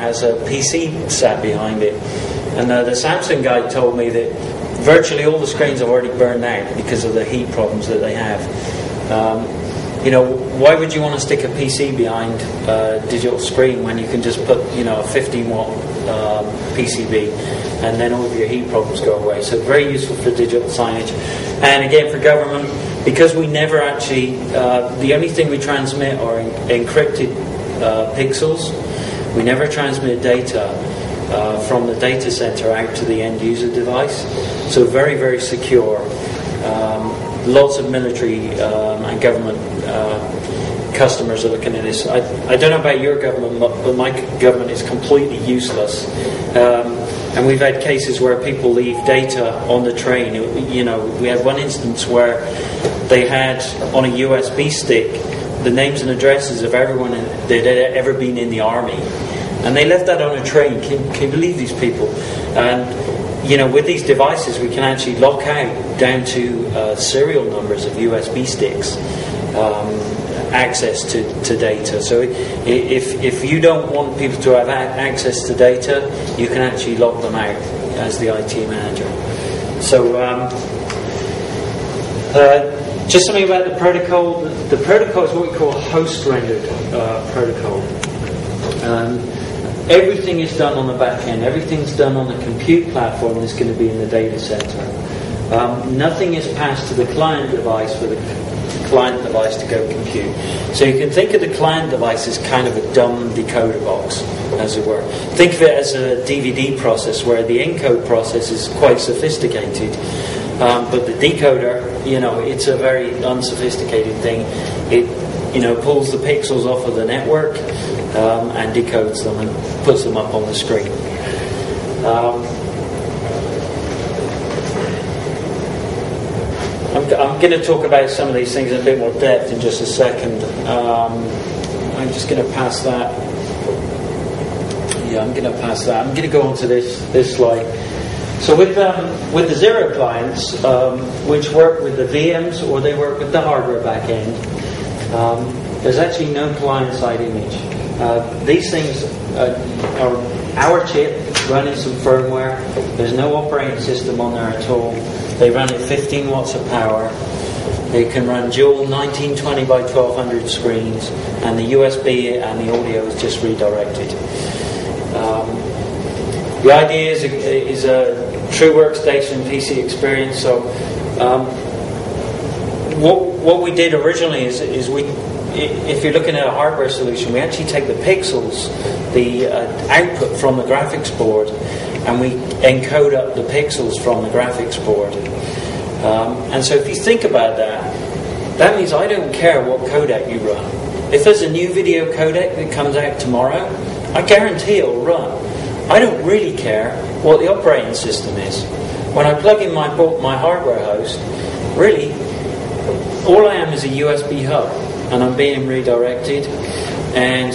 has a PC sat behind it. And the Samsung guy told me that virtually all the screens have already burned out because of the heat problems that they have. Why would you want to stick a PC behind a digital screen when you can just put, a 15 watt PCB and then all of your heat problems go away? So very useful for digital signage. And again, for government, because we never actually, the only thing we transmit are encrypted pixels. We never transmit data from the data center out to the end user device. So very, very secure. Lots of military and government customers are looking at this. I don't know about your government, but my government is completely useless. And we've had cases where people leave data on the train. We had one instance where they had on a USB stick the names and addresses of everyone that had ever been in the army. And they left that on a train. Can you believe these people? And with these devices, we can actually lock out down to serial numbers of USB sticks access to data. So if you don't want people to have access to data, you can actually lock them out as the IT manager. So just something about the protocol. The protocol is what we call a host-rendered protocol. Everything is done on the back end. Everything's done on the compute platform that's going to be in the data center. Nothing is passed to the client device for the client device to go compute. So you can think of the client device as kind of a dumb decoder box, as it were. Think of it as a DVD process where the encode process is quite sophisticated. But the decoder, it's a very unsophisticated thing. It, pulls the pixels off of the network and decodes them and puts them up on the screen. I'm going to talk about some of these things in a bit more depth in just a second. I'm just going to pass that. Yeah, I'm going to pass that. I'm going to go on to this slide. So with the Zero clients, which work with the VMs or they work with the hardware back end, there's actually no client-side image. These things are our chip running some firmware. There's no operating system on there at all. They run at 15 watts of power. They can run dual 1920 by 1200 screens, and the USB and the audio is just redirected. The idea is a true workstation PC experience. So what we did originally is if you're looking at a hardware solution, we actually take the pixels, the output from the graphics board, and we encode up the pixels from the graphics board. And so if you think about that means I don't care what codec you run. If there's a new video codec that comes out tomorrow, I guarantee it'll run. I don't really care what the operating system is. When I plug in my hardware host, really, all I am is a USB hub, and I'm being redirected. And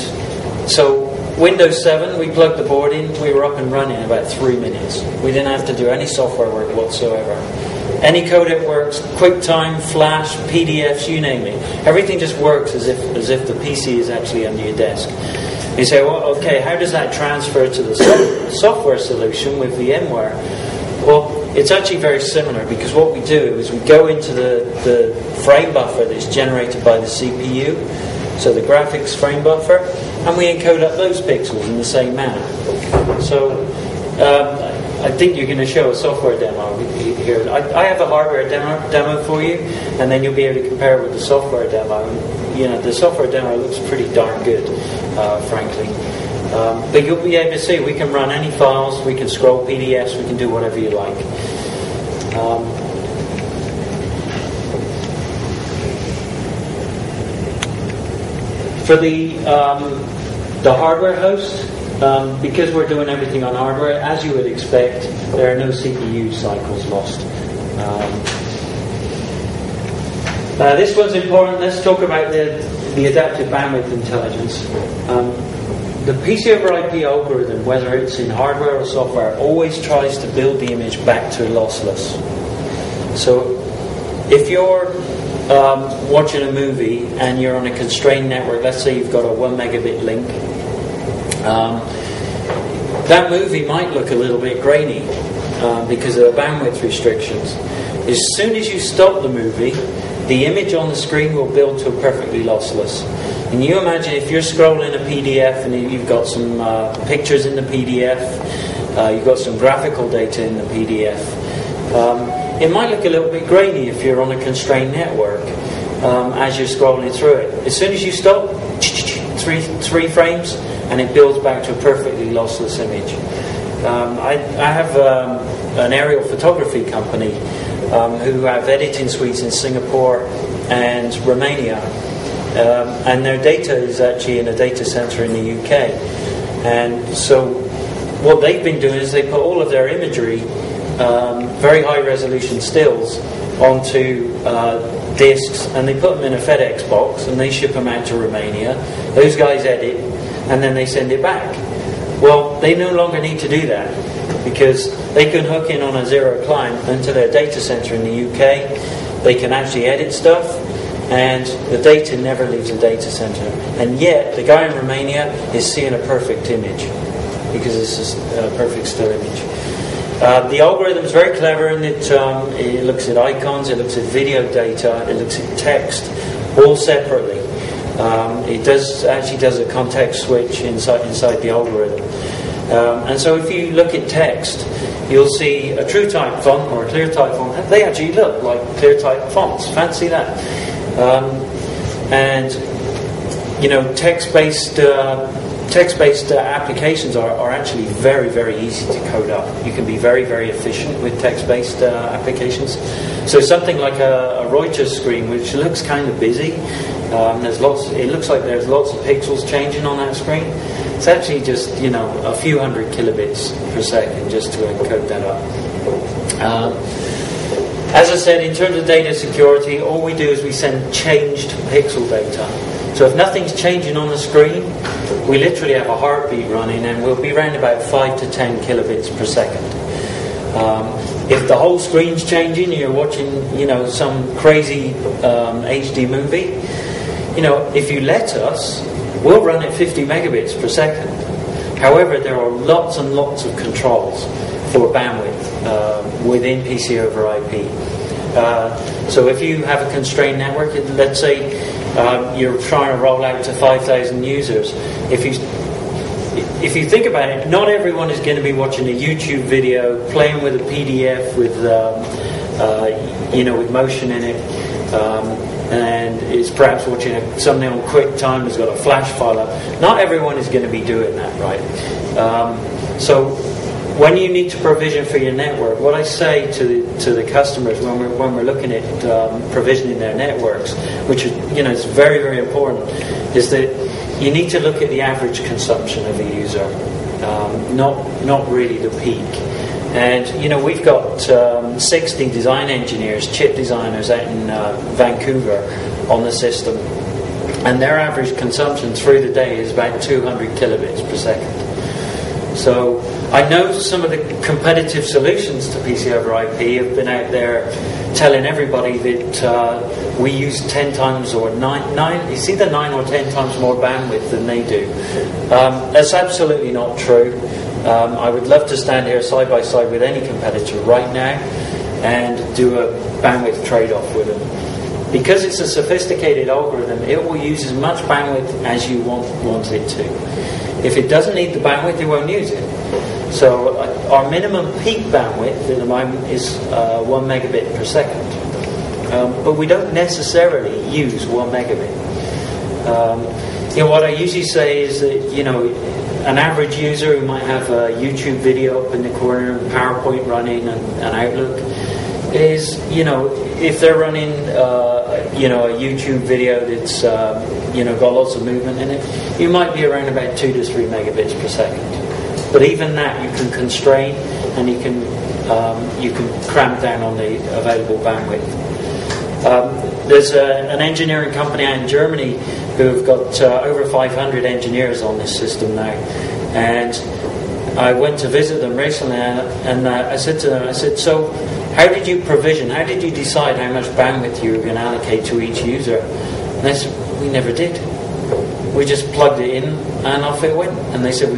so Windows 7, we plugged the board in, we were up and running in about 3 minutes. We didn't have to do any software work whatsoever. Any codec works, QuickTime, Flash, PDFs, you name it. Everything just works as if the PC is actually under your desk. You say, well, okay, how does that transfer to the software solution with VMware? Well, it's actually very similar, because what we do is we go into the frame buffer that's generated by the CPU, so the graphics frame buffer, and we encode up those pixels in the same manner. So I think you're going to show a software demo here. I have a hardware demo for you, and then you'll be able to compare it with the software demo. The software demo looks pretty darn good, frankly. But you'll be able to see we can run any files, we can scroll PDFs, we can do whatever you like. For the hardware host, because we're doing everything on hardware, as you would expect, there are no CPU cycles lost. This one's important. Let's talk about the adaptive bandwidth intelligence. The PC over IP algorithm, whether it's in hardware or software, always tries to build the image back to lossless. So if you're watching a movie and you're on a constrained network, let's say you've got a 1 megabit link, that movie might look a little bit grainy because of the bandwidth restrictions. As soon as you stop the movie, the image on the screen will build to a perfectly lossless. And you imagine if you're scrolling a PDF and you've got some pictures in the PDF, you've got some graphical data in the PDF, it might look a little bit grainy if you're on a constrained network as you're scrolling through it. As soon as you stop, three frames, and it builds back to a perfectly lossless image. I have an aerial photography company who have editing suites in Singapore and Romania, and their data is actually in a data center in the UK. And so what they've been doing is they put all of their imagery, very high resolution stills, onto discs, and they put them in a FedEx box and they ship them out to Romania. Those guys edit and then they send it back. Well, they no longer need to do that because they can hook in on a zero client into their data center in the UK. They can actually edit stuff, and the data never leaves the data center. And yet, the guy in Romania is seeing a perfect image because it's just a perfect still image. The algorithm is very clever, and it looks at icons, it looks at video data, it looks at text, all separately. It actually does a context switch inside the algorithm. And so if you look at text, you'll see a true type font or a clear type font. They actually look like clear type fonts. Fancy that. And you know, text-based applications are actually very, very easy to code up. You can be very, very efficient with text-based applications. So something like a Reuters screen, which looks kind of busy, it looks like there's lots of pixels changing on that screen. It's actually just, a few hundred kilobits per second just to encode that up. As I said, in terms of data security, all we do is we send changed pixel data. So if nothing's changing on the screen, we literally have a heartbeat running, and we'll be around about 5 to 10 kilobits per second. If the whole screen's changing, you're watching, some crazy HD movie, if you let us, we'll run at 50 megabits per second. However, there are lots and lots of controls for bandwidth within PC over IP. So if you have a constrained network, let's say you're trying to roll out to 5,000 users, if you think about it, not everyone is going to be watching a YouTube video, playing with a PDF with motion in it, and is perhaps watching something on QuickTime that's got a flash file up. Not everyone is going to be doing that, right? So when you need to provision for your network, what I say to the customers when we're looking at provisioning their networks, which is very, very important, is that you need to look at the average consumption of a user, not really the peak. And we've got 60 design engineers, chip designers out in Vancouver on the system, and their average consumption through the day is about 200 kilobits per second. So I know some of the competitive solutions to PC over IP have been out there telling everybody that we use 10 times or 9, it's either 9 or 10 times more bandwidth than they do. That's absolutely not true. I would love to stand here side by side with any competitor right now and do a bandwidth trade-off with them. Because it's a sophisticated algorithm, it will use as much bandwidth as you want it to. If it doesn't need the bandwidth, it won't use it. So our minimum peak bandwidth at the moment is 1 megabit per second. But we don't necessarily use 1 megabit. What I usually say is that, an average user who might have a YouTube video up in the corner, PowerPoint running, and Outlook, is, if they're running, a YouTube video that's, got lots of movement in it, you might be around about 2 to 3 megabits per second. But even that you can constrain, and you can cramp down on the available bandwidth. There's an engineering company out in Germany who have got over 500 engineers on this system now, and I went to visit them recently, and I said to them, so how did you provision, how did you decide how much bandwidth you were going to allocate to each user? And they said, we never did. We just plugged it in and off it went. And they said,